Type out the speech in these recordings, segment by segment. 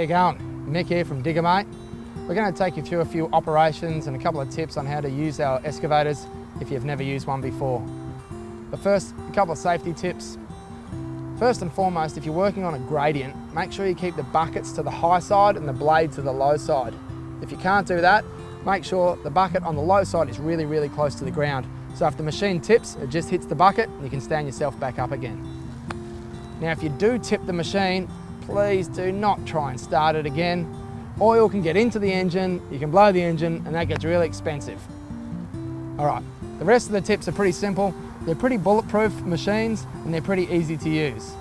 How you going? Mick here from Diggermate. We're going to take you through a few operations and a couple of tips on how to use our excavators if you've never used one before. But first, a couple of safety tips. First and foremost, if you're working on a gradient, make sure you keep the buckets to the high side and the blade to the low side. If you can't do that, make sure the bucket on the low side is really, really close to the ground. So if the machine tips, it just hits the bucket and you can stand yourself back up again. Now, if you do tip the machine, please do not try and start it again. Oil can get into the engine, you can blow the engine, and that gets really expensive. All right, the rest of the tips are pretty simple. They're pretty bulletproof machines and they're pretty easy to use.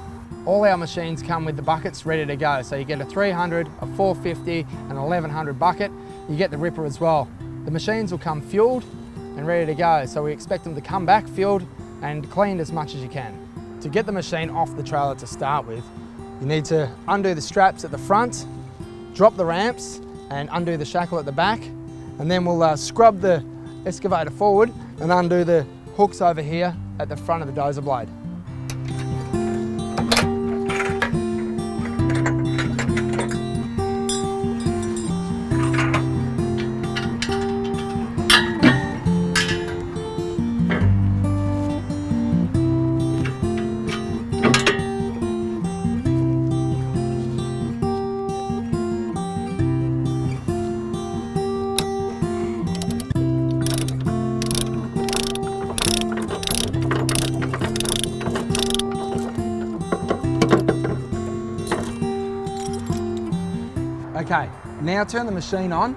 All our machines come with the buckets ready to go. So you get a 300, a 450, an 1100 bucket. You get the ripper as well. The machines will come fueled and ready to go. So we expect them to come back fueled and cleaned as much as you can. To get the machine off the trailer to start with, you need to undo the straps at the front, drop the ramps and undo the shackle at the back, and then we'll scrub the excavator forward and undo the hooks over here at the front of the dozer blade. Okay, now turn the machine on,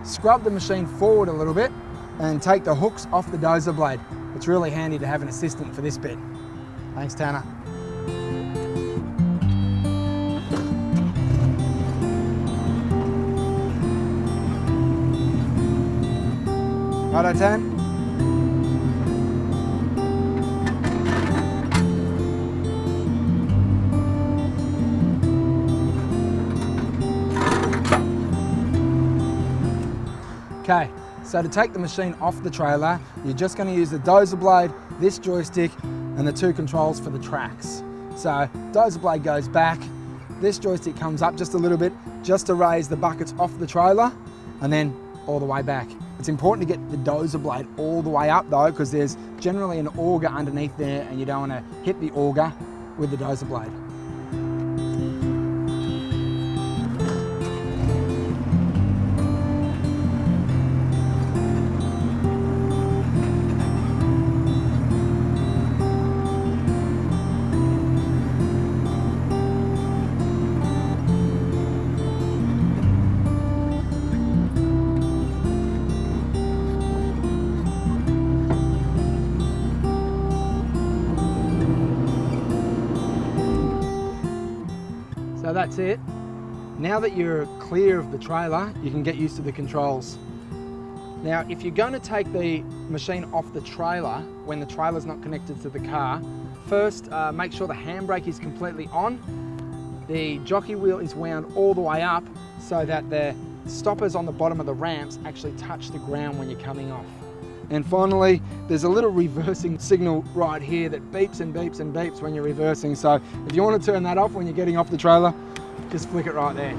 scrub the machine forward a little bit and take the hooks off the dozer blade. It's really handy to have an assistant for this bit. Thanks, Tanner. Righto, Tan. Okay, so to take the machine off the trailer, you're just going to use the dozer blade, this joystick, and the two controls for the tracks. So dozer blade goes back, this joystick comes up just a little bit, just to raise the buckets off the trailer, and then all the way back. It's important to get the dozer blade all the way up though, because there's generally an auger underneath there, and you don't want to hit the auger with the dozer blade. So that's it. Now that you're clear of the trailer, you can get used to the controls. Now, if you're going to take the machine off the trailer when the trailer's not connected to the car, first make sure the handbrake is completely on. The jockey wheel is wound all the way up so that the stoppers on the bottom of the ramps actually touch the ground when you're coming off. And finally, there's a little reversing signal right here that beeps and beeps and beeps when you're reversing. So if you want to turn that off when you're getting off the trailer, just flick it right there.